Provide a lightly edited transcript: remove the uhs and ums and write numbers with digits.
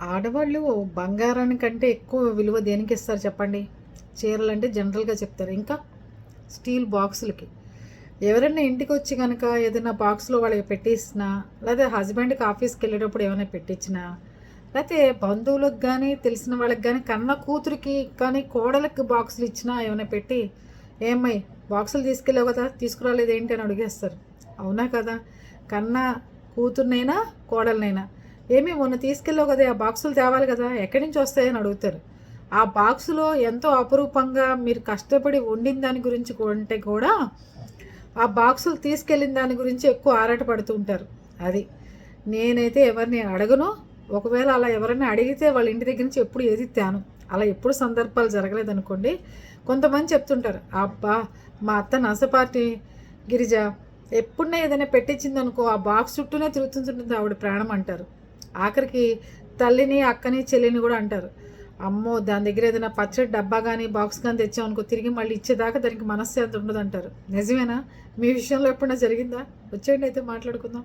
ఆడవాళ్ళు బంగారానికంటే ఎక్కువ విలువ దేనికి ఇస్తారు చెప్పండి? చీరలంటే జనరల్‌గా చెప్తారు. ఇంకా స్టీల్ బాక్సులకి. ఎవరైనా ఇంటికొచ్చి గనక ఏదైనా బాక్స్‌లో వాళ్ళకి పెట్టిచ్చినా, లేతే హస్బెండ్‌కి ఆఫీస్‌కెళ్ళేటప్పుడు ఏమైనా పెట్టిచ్చినా, లేతే బంధువులకు గానీ, తెలిసిన వాళ్ళకి గానీ, కన్న కూతురికి కానీ, కోడలికి బాక్సులు ఇచ్చినా ఏమైనా పెట్టి, "ఏమ్మాయి బాక్సులు తీసుకెళ్ళావు కదా! తీసుకురాలేదేంటి?" అని అడిగేస్తారు. అవునా కదా! కన్న కూతురినైనా, కోడలినైనా, "ఏమి మొన్న తీసుకెళ్ళావు కదా! ఆ బాక్సులు తేవాలి కదా! ఎక్కడి నుంచి వస్తాయని?" అడుగుతారు. ఆ బాక్సులో ఎంతో అపురూపంగా మీరు కష్టపడి వండిన దాని గురించి కొంటే కూడా ఆ బాక్సులు తీసుకెళ్ళిన దాని గురించి ఎక్కువ ఆరాటపడుతూ ఉంటారు. అది. నేనైతే ఎవరిని అడగను. ఒకవేళ అలా ఎవరైనా అడిగితే వాళ్ళ ఇంటి దగ్గర నుంచి ఎప్పుడు ఏది తేను. అలా ఎప్పుడు సందర్భాలు జరగలేదనుకోండి. కొంతమంది చెప్తుంటారు, "అబ్బా! మా అత్త నసపార్టీ గిరిజ ఎప్పుడన్నా ఏదైనా పెట్టించిందనుకో ఆ బాక్స్ చుట్టూనే తిరుగుతుంటుంది ఆవిడ ప్రాణం" అంటారు. ఆఖరికి తల్లిని, అక్కని, చెల్లిని కూడా అంటారు. అమ్మో! దాని దగ్గర ఏదైనా పచ్చడి డబ్బా గానీ, బాక్స్ గానీ తెచ్చామనుకో తిరిగి మళ్ళీ ఇచ్చేదాకా దానికి మనశ్శాంతి ఉండదంటారు. నిజమేనా? మీ విషయంలో ఎప్పుడైనా జరిగిందా? వచ్చేయండి అయితే మాట్లాడుకుందాం.